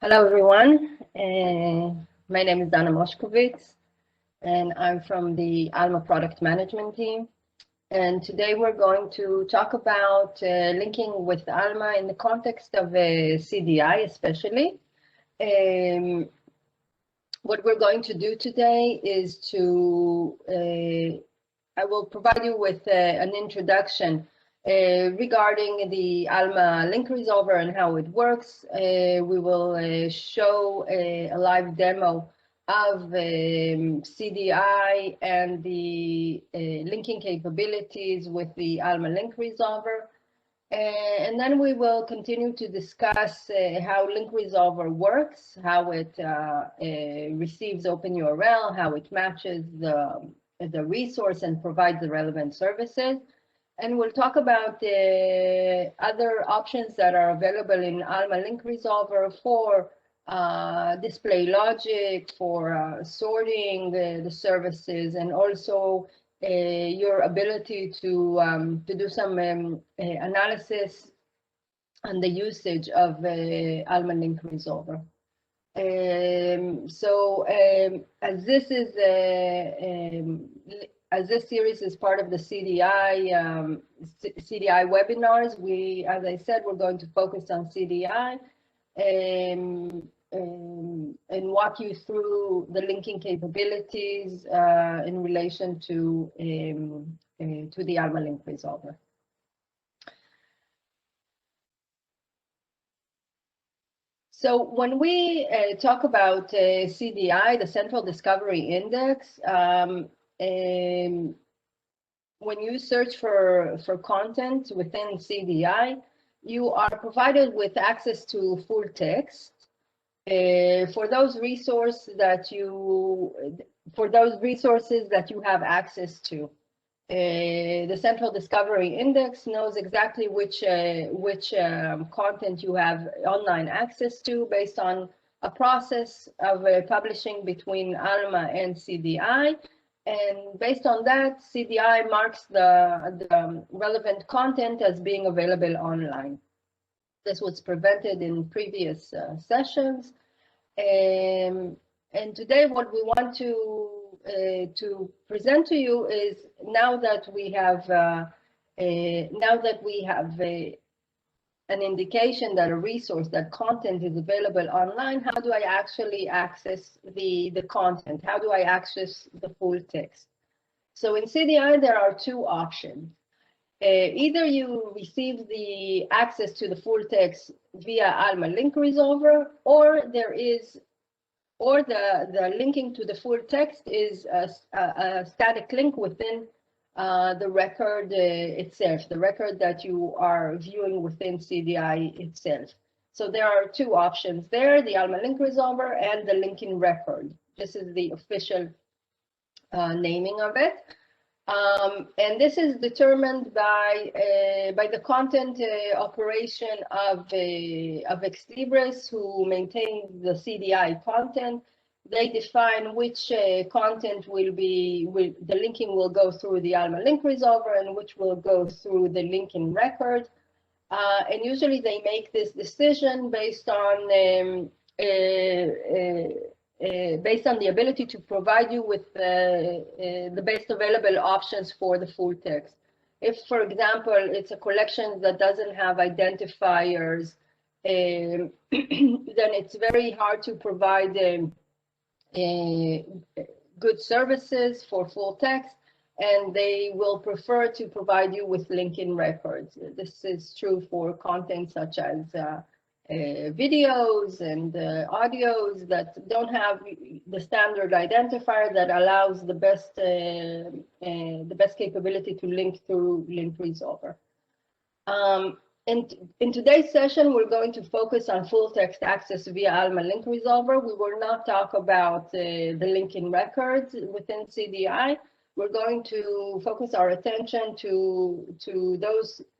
Hello, everyone. My name is Dana Moshkovitz, and I'm from the Alma product management team. And today we're going to talk about linking with Alma in the context of CDI, especially. What we're going to do today is I will provide you with an introduction regarding the Alma link resolver and how it works. We will show a live demo of CDI and the linking capabilities with the Alma link resolver. And then we will continue to discuss how link resolver works, how it receives open URL, how it matches the resource and provides the relevant services. And we'll talk about the other options that are available in Alma link resolver for display logic, for sorting the services, and also your ability to do some analysis on the usage of Alma link resolver. As this series is part of the CDI webinars, as I said, we're going to focus on CDI and walk you through the linking capabilities in relation to the Alma link resolver. So when we talk about CDI, the Central Discovery Index, when you search for content within CDI, you are provided with access to full text for those resources that you have access to. The Central Discovery Index knows exactly which content you have online access to based on a process of publishing between Alma and CDI. And based on that, CDI marks the relevant content as being available online. This was presented in previous sessions. And today what we want to present to you is now that we have an indication that a resource, that content is available online, how do I actually access the content? How do I access the full text? So in CDI, there are two options. Either you receive the access to the full text via Alma link resolver, or the linking to the full text is a static link within the record itself, the record that you are viewing within CDI itself. So there are two options there, the Alma link resolver and the linking record. This is the official naming of it. And this is determined by the content operation of Ex Libris, who maintains the CDI content. They define which content the linking will go through the Alma link resolver and which will go through the linking record. And usually they make this decision based on the ability to provide you with the best available options for the full text. If, for example, it's a collection that doesn't have identifiers, then it's very hard to provide good services for full text, and they will prefer to provide you with linking records. This is true for content such as videos and audios that don't have the standard identifier that allows the best capability to link through link resolver. In today's session, we're going to focus on full text access via Alma link resolver. We will not talk about the linking records within CDI. We're going to focus our attention to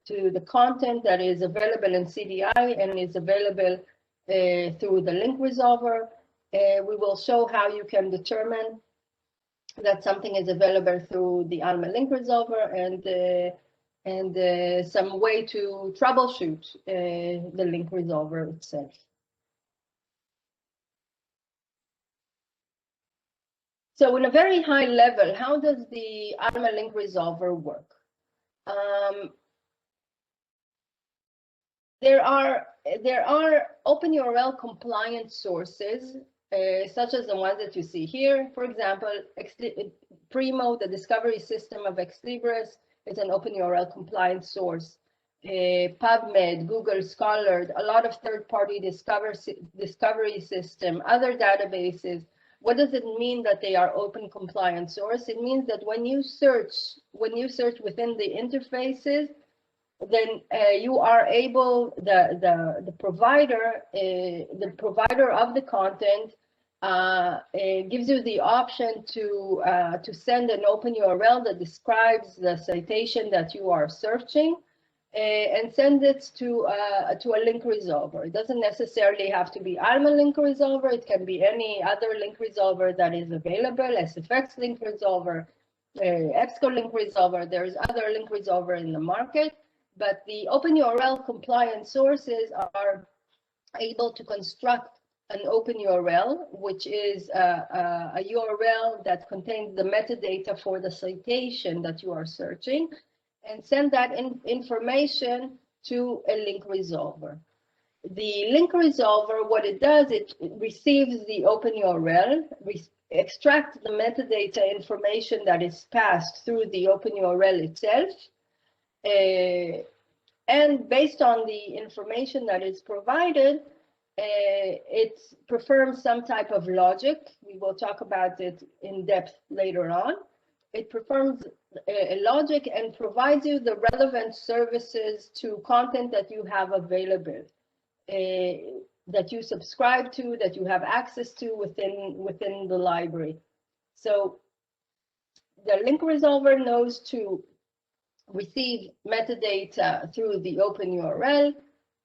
the content that is available in CDI and is available through the link resolver. We will show how you can determine that something is available through the Alma link resolver and some way to troubleshoot the link resolver itself. So in a very high level, how does the Alma link resolver work? There are open URL compliant sources, such as the ones that you see here. For example, Primo, the discovery system of Ex Libris, is an open URL compliant source. PubMed, Google Scholar, a lot of third-party discovery system, other databases. What does it mean that they are open compliant source? It means that when you search within the interfaces, then you are able, the provider of the content gives you the option to send an open URL that describes the citation that you are searching, and send it to a link resolver. It doesn't necessarily have to be Alma link resolver. It can be any other link resolver that is available, SFX link resolver, EBSCO link resolver. There's other link resolver in the market, but the open URL compliant sources are able to construct an open URL, which is a URL that contains the metadata for the citation that you are searching, and send that information to a link resolver. The link resolver, what it does, it receives the open URL, extracts the metadata information that is passed through the open URL itself, and based on the information that is provided, it performs some type of logic. We will talk about it in depth later on. It performs a logic and provides you the relevant services to content that you have available, that you subscribe to, that you have access to within the library. So the link resolver knows to receive metadata through the open URL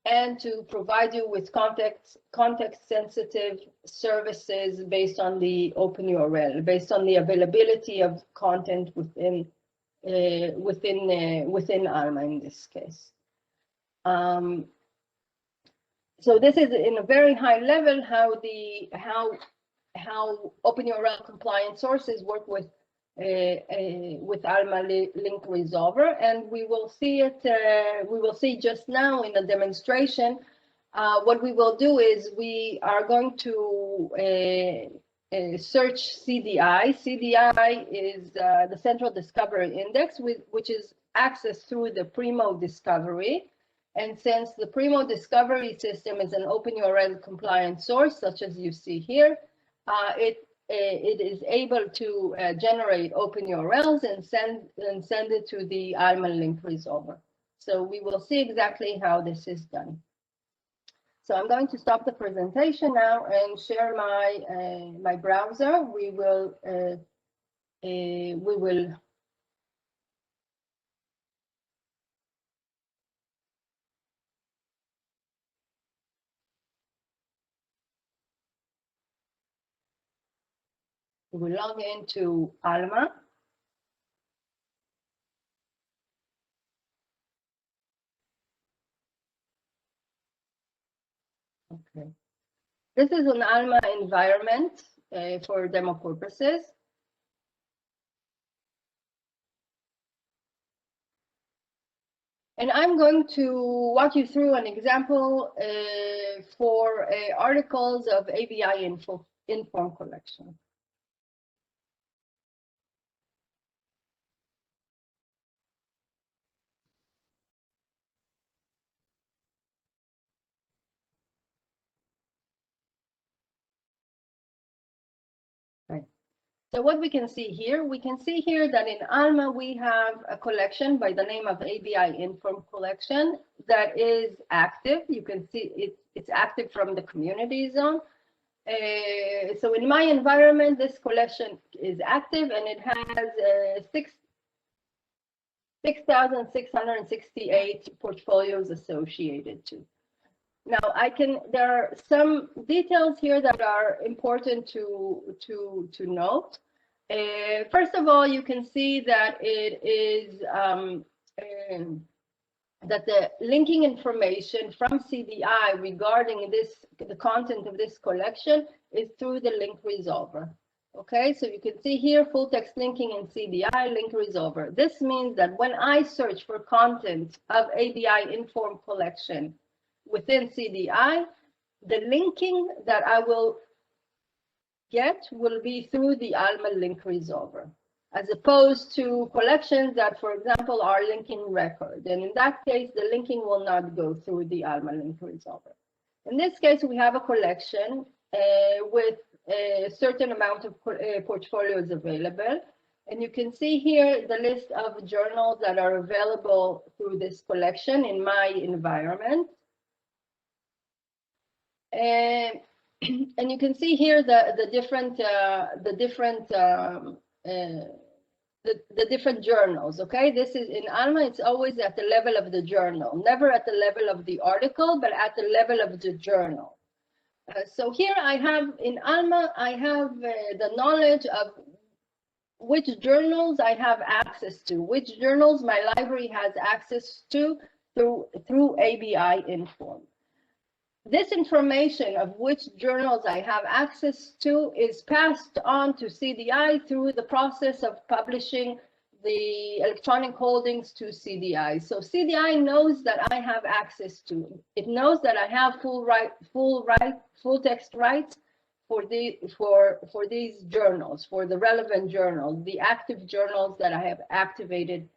and to provide you with context-sensitive services based on the open URL, based on the availability of content within Alma in this case. So this is in a very high level how open URL compliant sources work with Alma link resolver, and we will see it. We will see just now in a demonstration. What we will do is we are going to search CDI. CDI is the Central Discovery Index, which is accessed through the Primo discovery. And since the Primo discovery system is an open URL compliant source, such as you see here, it is able to generate open URLs and send it to the Alma link resolver. So we will see exactly how this is done. So I'm going to stop the presentation now and share my browser. We will log into Alma. Okay. This is an Alma environment for demo purposes. And I'm going to walk you through an example for articles of ABI Inform collection. So what we can see here that in Alma we have a collection by the name of ABI Inform collection that is active. You can see it's active from the community zone. So in my environment, this collection is active and it has 6,668 portfolios associated to. Now, there are some details here that are important to note. First of all, you can see that it is that the linking information from CDI regarding the content of this collection is through the link resolver. Okay, so you can see here full text linking in CDI, link resolver. This means that when I search for content of ABI inform collection within CDI, the linking that I will get will be through the Alma link resolver, as opposed to collections that, for example, are linking record. And in that case, the linking will not go through the Alma link resolver. In this case, we have a collection with a certain amount of portfolios available. And you can see here the list of journals that are available through this collection in my environment. And you can see here the different journals. Okay, this is in Alma. It's always at the level of the journal, never at the level of the article, but at the level of the journal. So here I have in Alma, I have the knowledge of which journals I have access to, which journals my library has access to through ABI Inform. This information of which journals I have access to is passed on to CDI through the process of publishing the electronic holdings to CDI. So CDI knows that I have access to. It knows that I have full text rights for these journals, for the relevant journals, the active journals that I have activated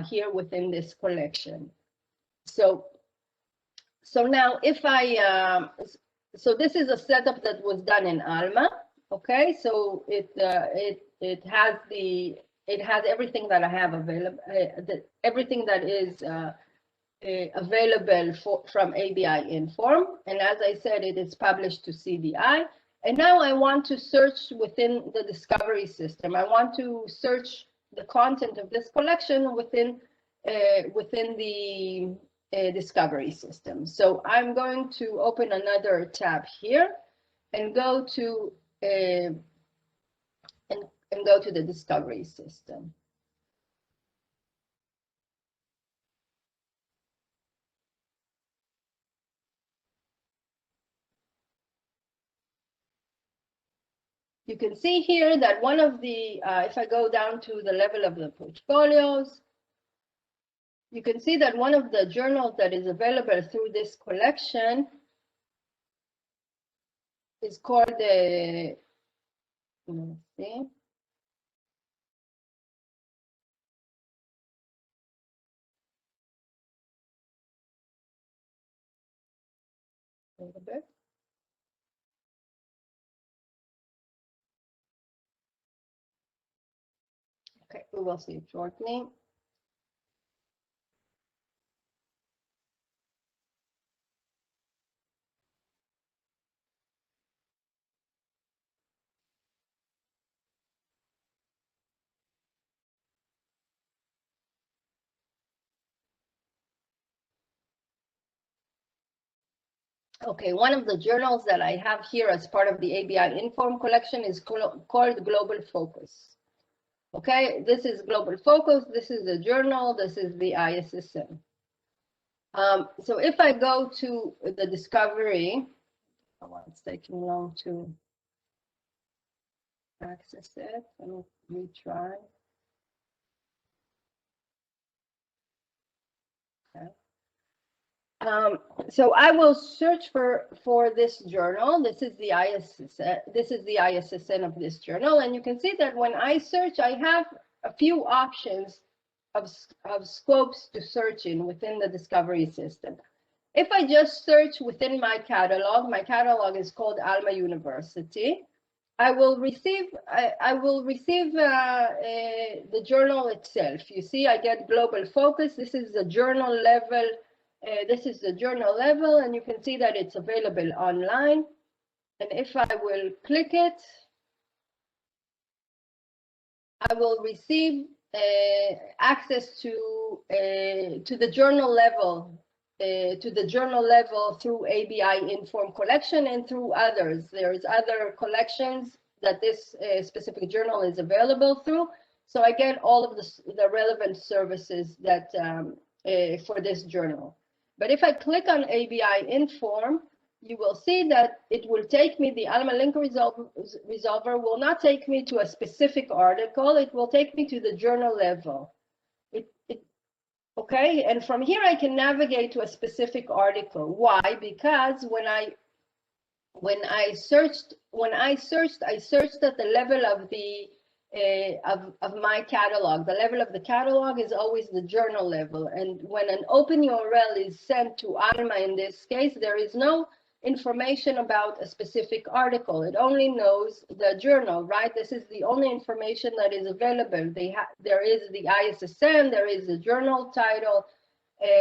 here within this collection. So now if I, so this is a setup that was done in Alma, okay? So it has everything that I have available, everything that is available from ABI Inform. And as I said, it is published to CDI. And now I want to search within the discovery system. I want to search the content of this collection within the discovery system. So I'm going to open another tab here and go to go to the discovery system. You can see here that one of the, if I go down to the level of the portfolios, you can see that one of the journals that is available through this collection is called the, let's see. A little bit. Okay, we will see it shortly. Okay, one of the journals that I have here as part of the ABI Inform collection is called Global Focus. Okay, this is Global Focus, this is the journal, this is the ISSN. So if I go to the discovery, oh, it's taking long to access it. Let me retry. Okay. So I will search for this journal. This is the ISSN. This is the ISSN of this journal, and you can see that when I search, I have a few options of scopes to search in within the discovery system. If I just search within my catalog is called Alma University. I will receive the journal itself. You see, I get Global Focus. This is the journal level. This is the journal level, and you can see that it's available online. And if I will click it, I will receive access to the journal level, through ABI Inform collection and through others. There's other collections that this specific journal is available through. So I get all of the relevant services that for this journal. But if I click on ABI Inform, you will see that it will take me, the Alma link resolver will not take me to a specific article, it will take me to the journal level. Okay, and from here I can navigate to a specific article. Why? Because when I searched at the level of the of my catalog. The level of the catalog is always the journal level, and when an open URL is sent to Alma, in this case, there is no information about a specific article. It only knows the journal, right? This is the only information that is available. There is the ISSN, there is the journal title,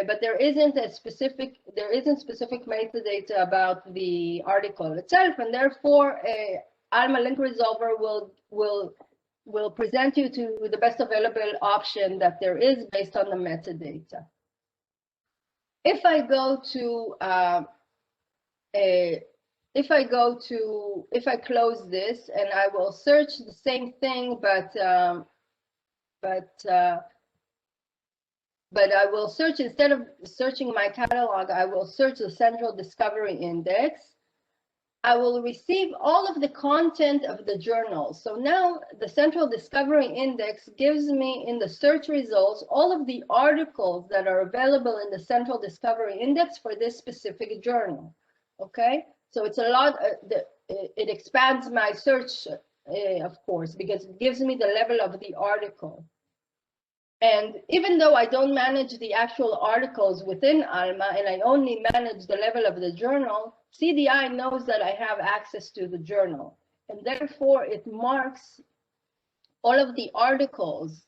but there isn't specific metadata about the article itself, and therefore Alma link resolver will present you to the best available option that there is based on the metadata. If I close this and I will search the same thing, but I will search, instead of searching my catalog, I will search the Central Discovery Index. I will receive all of the content of the journal. So now the Central Discovery Index gives me in the search results all of the articles that are available in the Central Discovery Index for this specific journal. Okay, so it's a lot, it expands my search, of course, because it gives me the level of the article. And even though I don't manage the actual articles within Alma and I only manage the level of the journal, CDI knows that I have access to the journal. And therefore, it marks all of the articles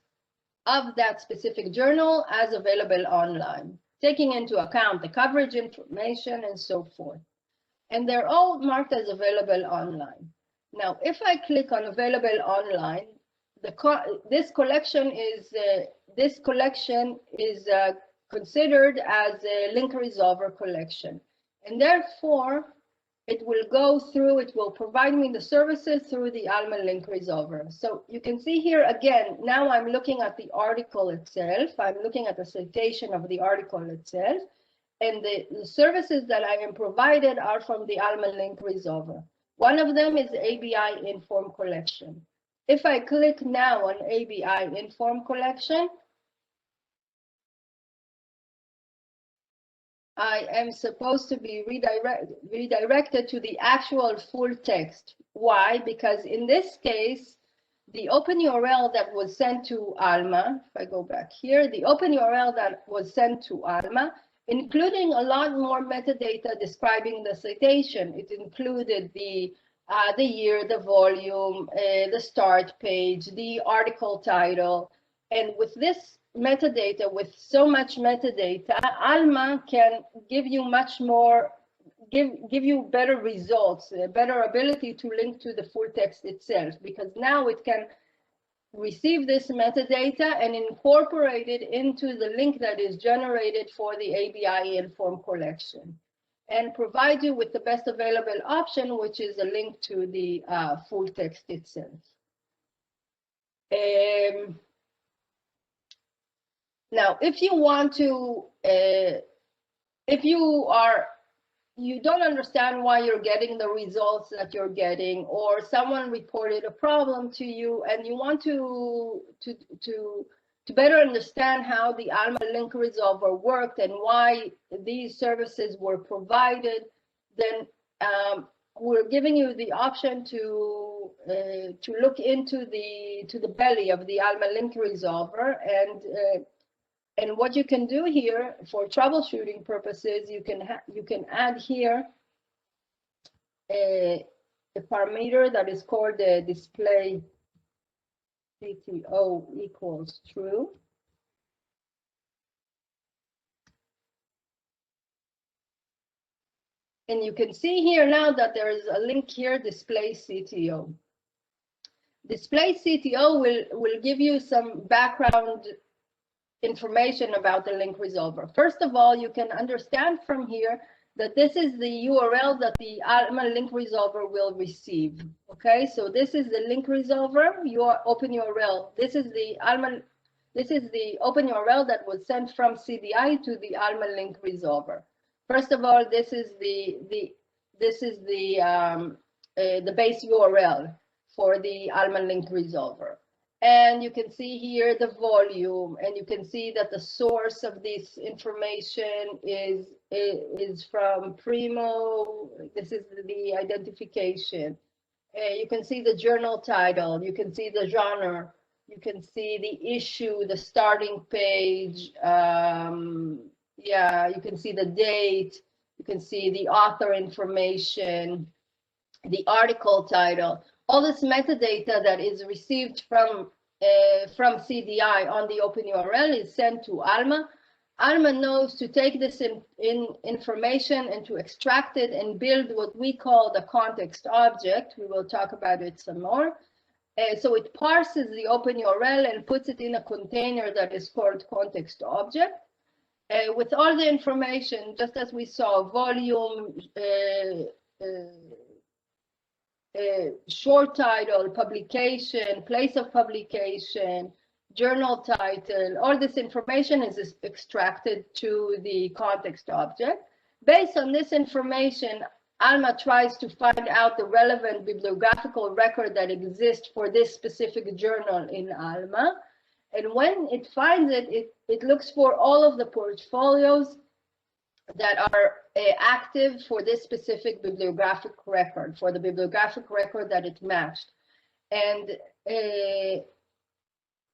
of that specific journal as available online, taking into account the coverage information and so forth. And they're all marked as available online. Now, if I click on available online, this collection is considered as a link resolver collection, and therefore it will provide me the services through the Alma link resolver. So you can see here again, now I'm looking at the article itself, I'm looking at the citation of the article itself, and the services that I am provided are from the Alma link resolver. One of them is ABI Inform collection. If I click now on ABI Inform collection, I am supposed to be redirected to the actual full text. Why? Because in this case, the open URL that was sent to Alma, if I go back here, the open URL that was sent to Alma, including a lot more metadata describing the citation. It included the year, the volume, the start page, the article title. And with this metadata, with so much metadata, Alma can give you much more, give you better results, a better ability to link to the full text itself, because now it can receive this metadata and incorporate it into the link that is generated for the ABI Inform collection, and provide you with the best available option, which is a link to the full text itself. Now, if you want to, if you don't understand why you're getting the results that you're getting, or someone reported a problem to you and you want to better understand how the Alma link resolver worked and why these services were provided, then we're giving you the option to look into the belly of the Alma link resolver, and what you can do here for troubleshooting purposes, you can add here a parameter that is called the display CTO equals true. And you can see here now that there is a link here, display CTO. Display CTO will give you some background information about the link resolver. First of all, you can understand from here that this is the URL that the Alma link resolver will receive. Okay, so this is the link resolver, your open URL. This is the open URL that was sent from CDI to the Alma link resolver. First of all, this is the this is the base URL for the Alma link resolver. And you can see here the volume, and you can see that the source of this information is from Primo. This is the identification. You can see the journal title, you can see the genre, you can see the issue, the starting page. Yeah, you can see the date, you can see the author information, the article title. All this metadata that is received from CDI on the open URL is sent to Alma. Alma knows to take this information and to extract it and build what we call the context object. We will talk about it some more. So it parses the open URL and puts it in a container that is called context object. With all the information, just as we saw, volume, short title, publication, place of publication, journal title, all this information is extracted to the context object. Based on this information, Alma tries to find out the relevant bibliographical record that exists for this specific journal in Alma. And when it finds it, it looks for all of the portfolios that are active for this specific bibliographic record, for the bibliographic record that it matched. And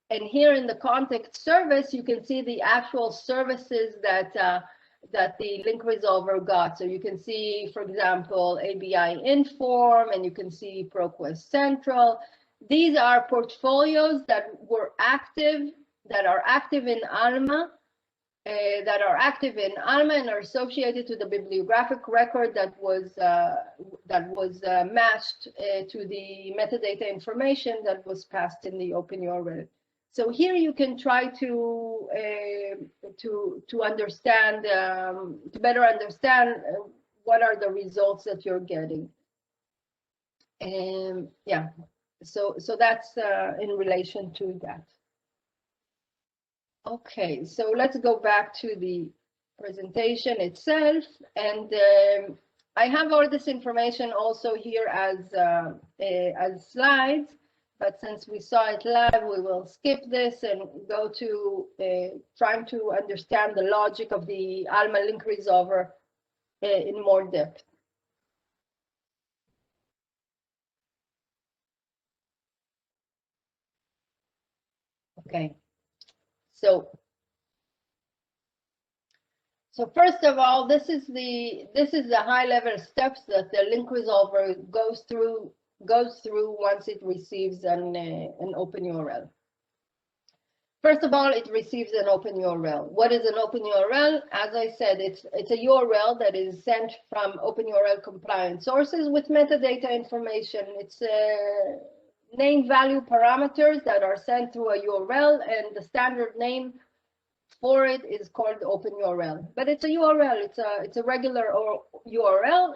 here in the context service, you can see the actual services that the link resolver got. So you can see, for example, ABI Inform, and you can see ProQuest Central. These are portfolios that were active, that are active in Alma, and are associated to the bibliographic record that was matched to the metadata information that was passed in the open URL. So here you can try to understand, to better understand what are the results that you're getting. And yeah, so that's in relation to that. Okay, so let's go back to the presentation itself, and I have all this information also here as slides. But since we saw it live, we will skip this and go to trying to understand the logic of the Alma link resolver in more depth. Okay, so first of all, this is the high-level steps that the link resolver goes through once it receives an open URL. First of all, it receives an open URL. What is an open URL? As I said, it's a URL that is sent from open URL compliant sources with metadata information. It's name value parameters that are sent through a URL, and the standard name for it is called open URL. But it's a URL. It's a regular URL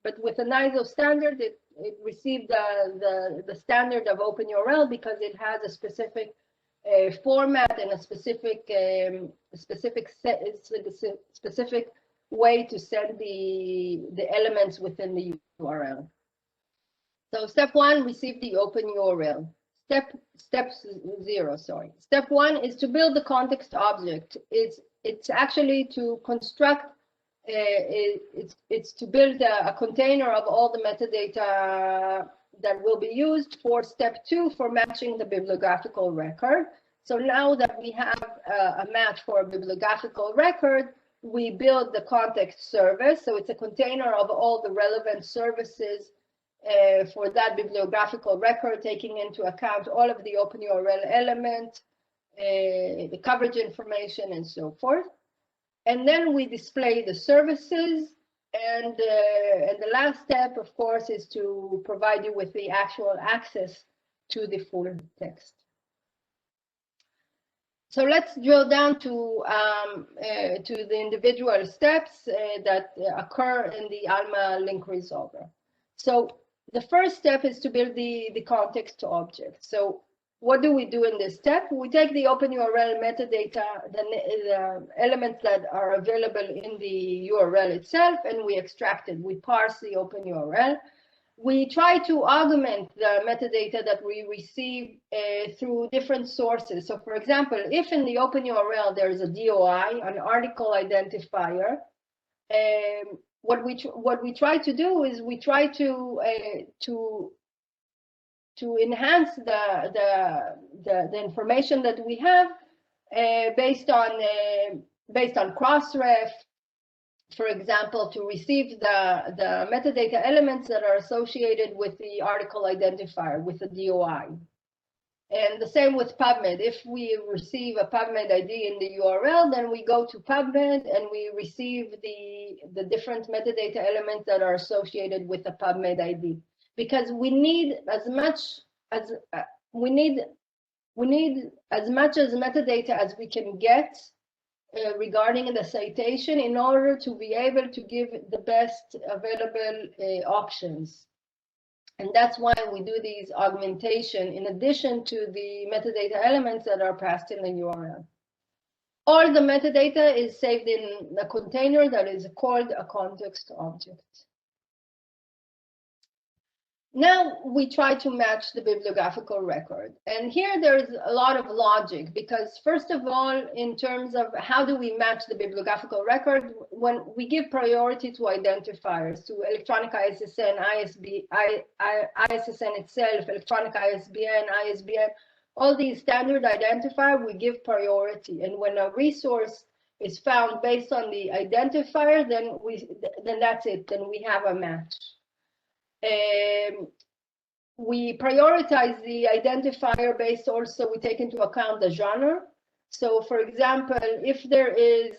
but with an ISO standard, it received the standard of open URL because it has a specific format and a specific way to send the elements within the URL. So step one, receive the open URL. Step zero, sorry. Step one is to build the context object. It's actually to construct. It's to build a container of all the metadata that will be used for step two for matching the bibliographical record. So now that we have a match for a bibliographical record, we build the context service. So it's a container of all the relevant services for that bibliographical record, taking into account all of the open URL elements, the coverage information, and so forth. And then we display the services, and the last step, of course, is to provide you with the actual access to the full text. So let's drill down to the individual steps that occur in the Alma link resolver. So the first step is to build the context object. So what do we do in this step? We take the OpenURL metadata, the elements that are available in the URL itself, and we extract it. We parse the OpenURL. We try to augment the metadata that we receive through different sources. So for example, if in the OpenURL there is a DOI, an article identifier, what we try to do is we try to enhance the information that we have based on cross-ref, for example, to receive the metadata elements that are associated with the article identifier, with the DOI. And the same with PubMed. If we receive a PubMed ID in the URL, then we go to PubMed and we receive the different metadata elements that are associated with the PubMed ID. Because we need as much as metadata as we can get regarding the citation in order to be able to give the best available options. And that's why we do these augmentation in addition to the metadata elements that are passed in the URL. All the metadata is saved in a container that is called a context object. Now we try to match the bibliographical record. And here there's a lot of logic because first of all, in terms of how do we match the bibliographical record, when we give priority to identifiers, to electronic ISSN, ISSN itself, electronic ISBN, all these standard identifiers, we give priority. And when a resource is found based on the identifier, then that's it, then we have a match. We prioritize the identifier based also, we take into account the genre. So for example, if there is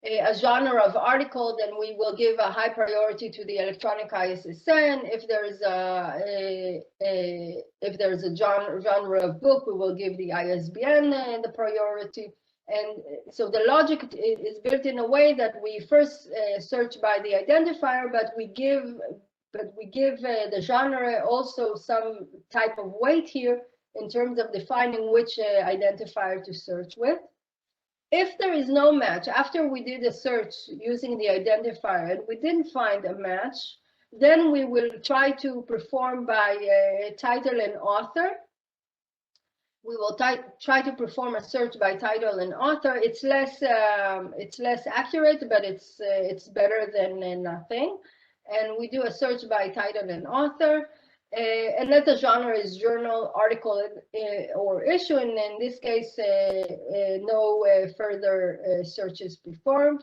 a genre of article, then we will give a high priority to the electronic ISSN. If there's a genre of book, we will give the ISBN the priority. And so the logic is built in a way that we first search by the identifier, but we give the genre also some type of weight here in terms of defining which identifier to search with. If there is no match, after we did a search using the identifier and we didn't find a match, then we will try to perform by title and author. We will try to perform a search by title and author. It's less accurate, but it's better than nothing. And we do a search by title and author. And let the genre is journal, article, or issue, and in this case, no further search is performed.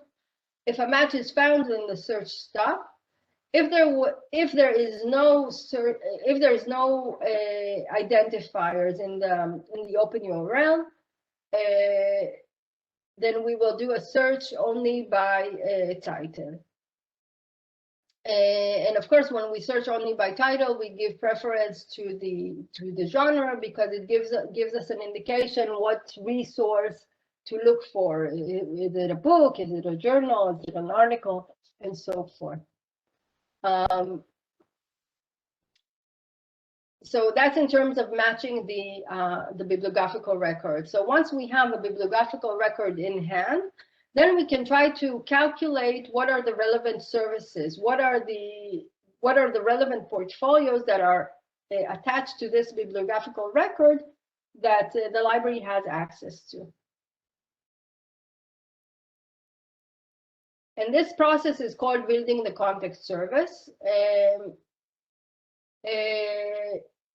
If a match is found, then the search stops. If there is no identifiers in the open URL, then we will do a search only by title. And of course, when we search only by title, we give preference to the genre because it gives us an indication what resource to look for. Is it a book? Is it a journal? Is it an article? And so forth. So that's in terms of matching the bibliographical record. So once we have a bibliographical record in hand, then we can try to calculate what are the relevant services, what are the relevant portfolios that are attached to this bibliographical record that the library has access to. And this process is called building the context service.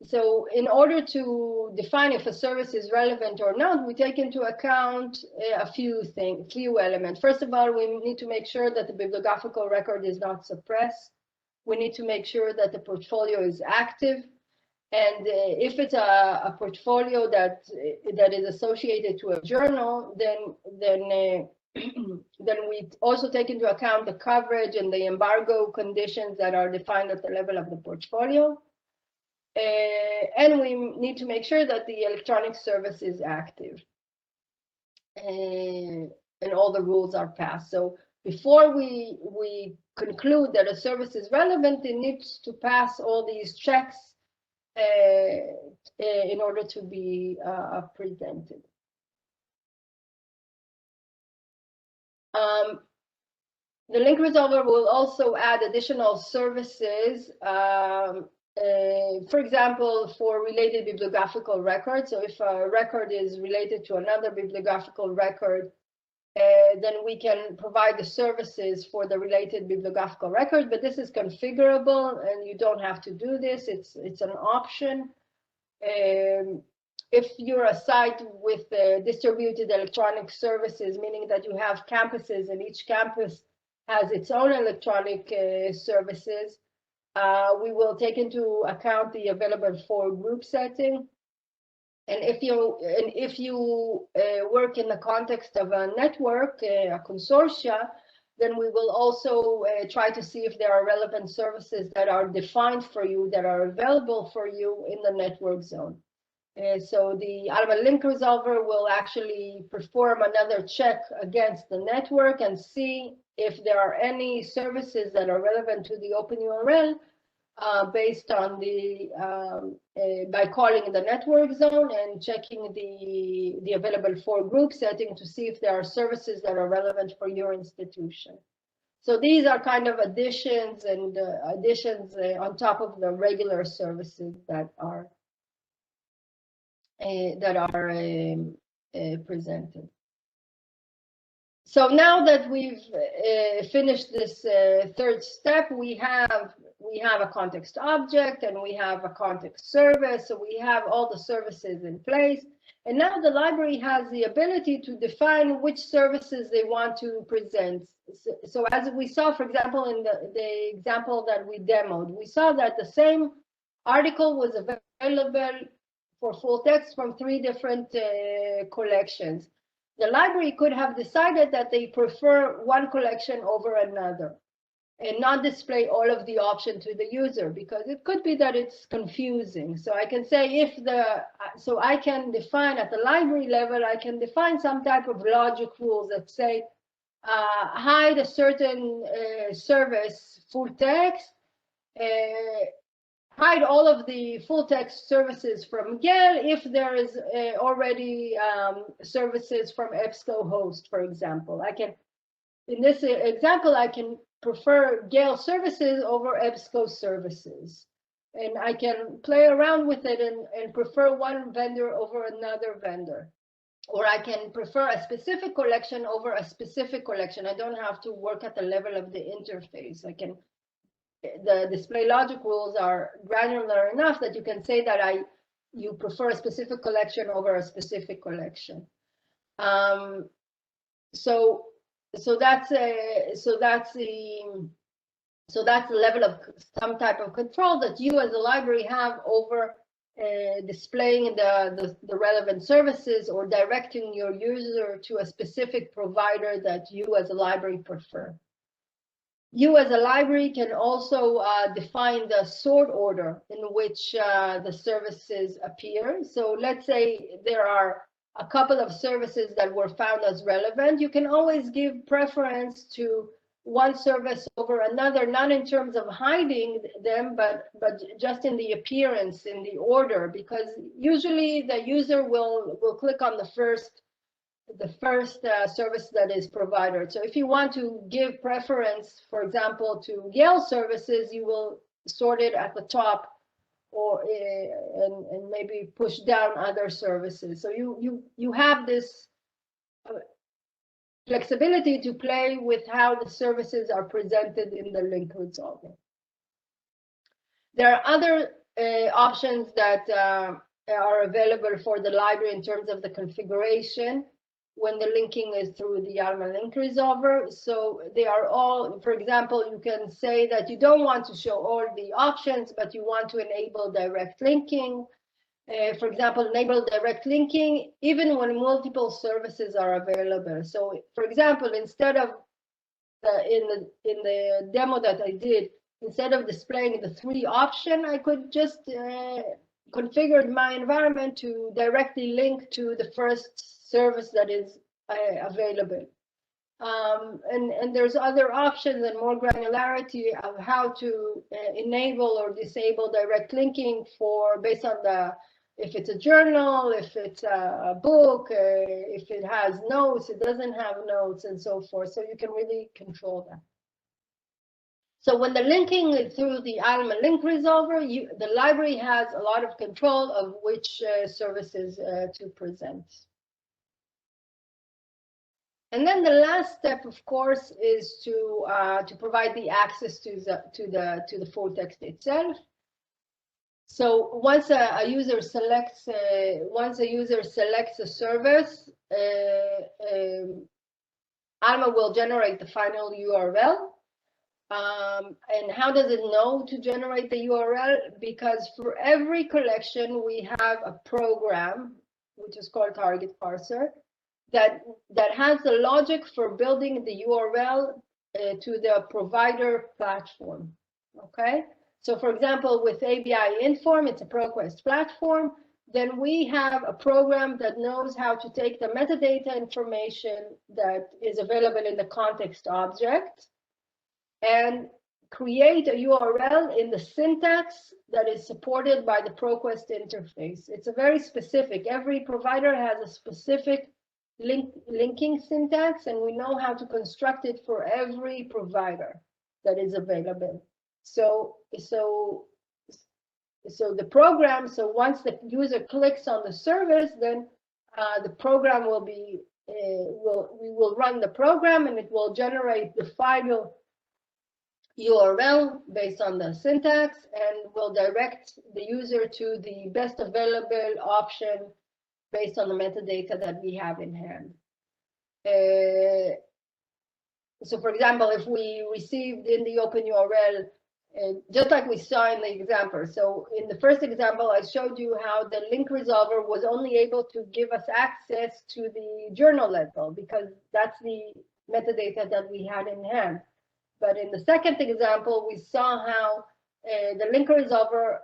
So in order to define if a service is relevant or not, we take into account a few elements. First of all, we need to make sure that the bibliographical record is not suppressed. We need to make sure that the portfolio is active. And if it's a portfolio that is associated to a journal, then we also take into account the coverage and the embargo conditions that are defined at the level of the portfolio. And we need to make sure that the electronic service is active and all the rules are passed. So before we conclude that a service is relevant, it needs to pass all these checks in order to be presented. The link resolver will also add additional services, for example, for related bibliographical records. So if a record is related to another bibliographical record, then we can provide the services for the related bibliographical record, but this is configurable and you don't have to do this. It's an option. If you're a site with distributed electronic services, meaning that you have campuses and each campus has its own electronic services, we will take into account the available for group setting. And if you work in the context of a network, a consortia, then we will also try to see if there are relevant services that are defined for you, that are available for you in the network zone. So the Alma link resolver will actually perform another check against the network and see if there are any services that are relevant to the open URL based on the by calling the network zone and checking the available for group setting to see if there are services that are relevant for your institution. So these are kind of additions and on top of the regular services that are presented. So now that we've finished this third step, we have a context object and we have a context service. So we have all the services in place. And now the library has the ability to define which services they want to present. So as we saw, for example, in the example that we demoed, we saw that the same article was available for full text from 3 different collections. The library could have decided that they prefer one collection over another and not display all of the option to the user, because it could be that it's confusing. So I can say so I can define at the library level, I can define some type of logic rules that say, hide a certain service full text, hide all of the full text services from Gale if there is already services from EBSCOhost, for example. In this example, I can prefer Gale services over EBSCO services. And I can play around with it and prefer one vendor over another vendor. Or I can prefer a specific collection over a specific collection. I don't have to work at the level of the interface. The display logic rules are granular enough that you can say that you prefer a specific collection over a specific collection. So that's the level of some type of control that you as a library have over displaying the relevant services or directing your user to a specific provider that you as a library prefer. You as a library can also define the sort order in which the services appear. So let's say there are a couple of services that were found as relevant. You can always give preference to one service over another, not in terms of hiding them, but just in the appearance, in the order, because usually the user will click on the first service that is provided. So if you want to give preference, for example, to Gale services, you will sort it at the top, or and maybe push down other services. So you have this flexibility to play with how the services are presented in the link resolver. There are other options that are available for the library in terms of the configuration when the linking is through the Alma link resolver. So they are all, for example, you can say that you don't want to show all the options, but you want to enable direct linking. For example, enable direct linking even when multiple services are available. So for example, instead of in the demo that I did, instead of displaying the 3 options, I could just configure my environment to directly link to the first service that is available. And there's other options and more granularity of how to enable or disable direct linking based on if it's a journal, if it's a book, if it has notes, it doesn't have notes, and so forth. So you can really control that. So when the linking is through the Alma link resolver, the library has a lot of control of which services to present. And then the last step, of course, is to provide the access to the full text itself. So once a user selects a service, Alma will generate the final URL. And how does it know to generate the URL? Because for every collection, we have a program, which is called Target Parser, that has the logic for building the URL to the provider platform. Okay, so for example, with ABI Inform, it's a ProQuest platform. Then we have a program that knows how to take the metadata information that is available in the context object and create a URL in the syntax that is supported by the ProQuest interface. It's a very specific. Every provider has a specific linking syntax, and we know how to construct it for every provider that is available. So the program, so once the user clicks on the service, then the program will be we will run the program, and it will generate the final URL based on the syntax, and will direct the user to the best available option based on the metadata that we have in hand. So for example, if we received in the open URL, just like we saw in the example. So in the first example, I showed you how the link resolver was only able to give us access to the journal level because that's the metadata that we had in hand. But in the second example, we saw how the link resolver,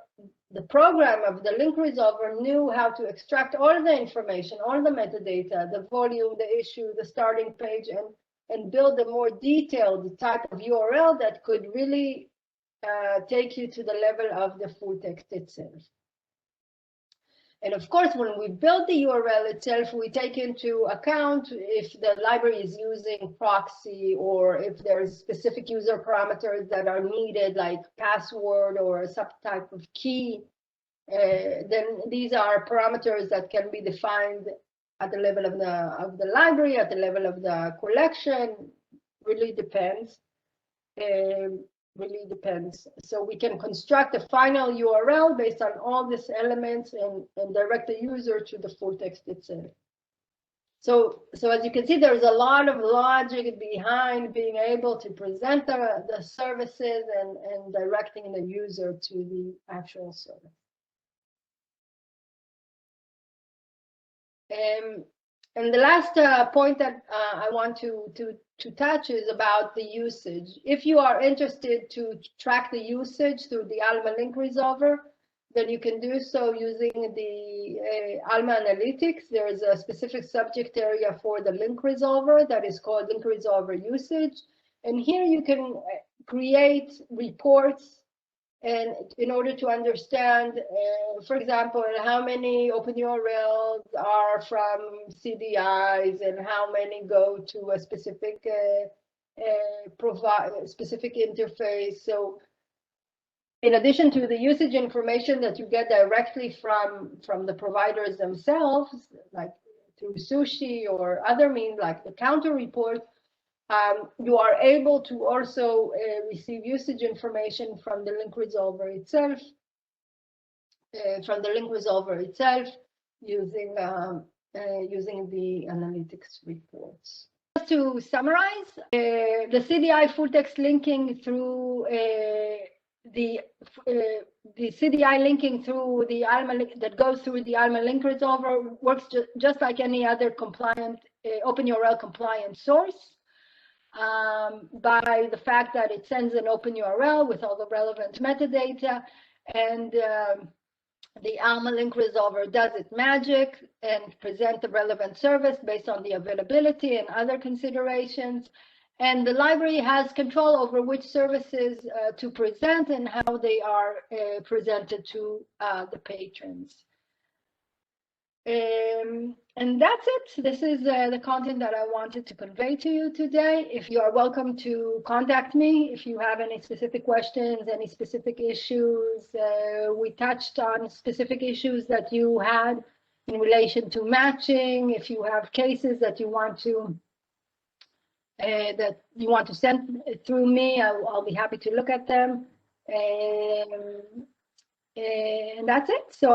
the program of the link resolver knew how to extract all the information, all the metadata, the volume, the issue, the starting page, and build a more detailed type of URL that could really take you to the level of the full text itself. And of course, when we build the URL itself, we take into account if the library is using proxy or if there's specific user parameters that are needed, like password or a subtype of key. Then these are parameters that can be defined at the level of the library, at the level of the collection. Really depends. Really depends. So we can construct a final URL based on all these elements and direct the user to the full text itself. So as you can see, there's a lot of logic behind being able to present the services and directing the user to the actual service. And the last point that I want to touch is about the usage. If you are interested to track the usage through the Alma link resolver, then you can do so using the Alma Analytics. There is a specific subject area for the link resolver that is called link resolver usage. And here you can create reports, and in order to understand, for example, how many open URLs are from CDIs and how many go to a specific specific interface. So in addition to the usage information that you get directly from the providers themselves, like through Sushi or other means like the counter report, you are able to also receive usage information from the link resolver itself, using the analytics reports. Just to summarize, the CDI full text linking through the CDI linking through the Alma that goes through the Alma link resolver works just like any other compliant open URL compliant source. By the fact that it sends an open URL with all the relevant metadata, and The Alma link resolver does its magic and present the relevant service based on the availability and other considerations. And the library has control over which services to present and how they are presented to the patrons. And that's it. This is the content that I wanted to convey to you today. If you are welcome to contact me if you have any specific questions, any specific issues. We touched on specific issues that you had in relation to matching. If you have cases that you want to send through me, I'll be happy to look at them. And that's it. So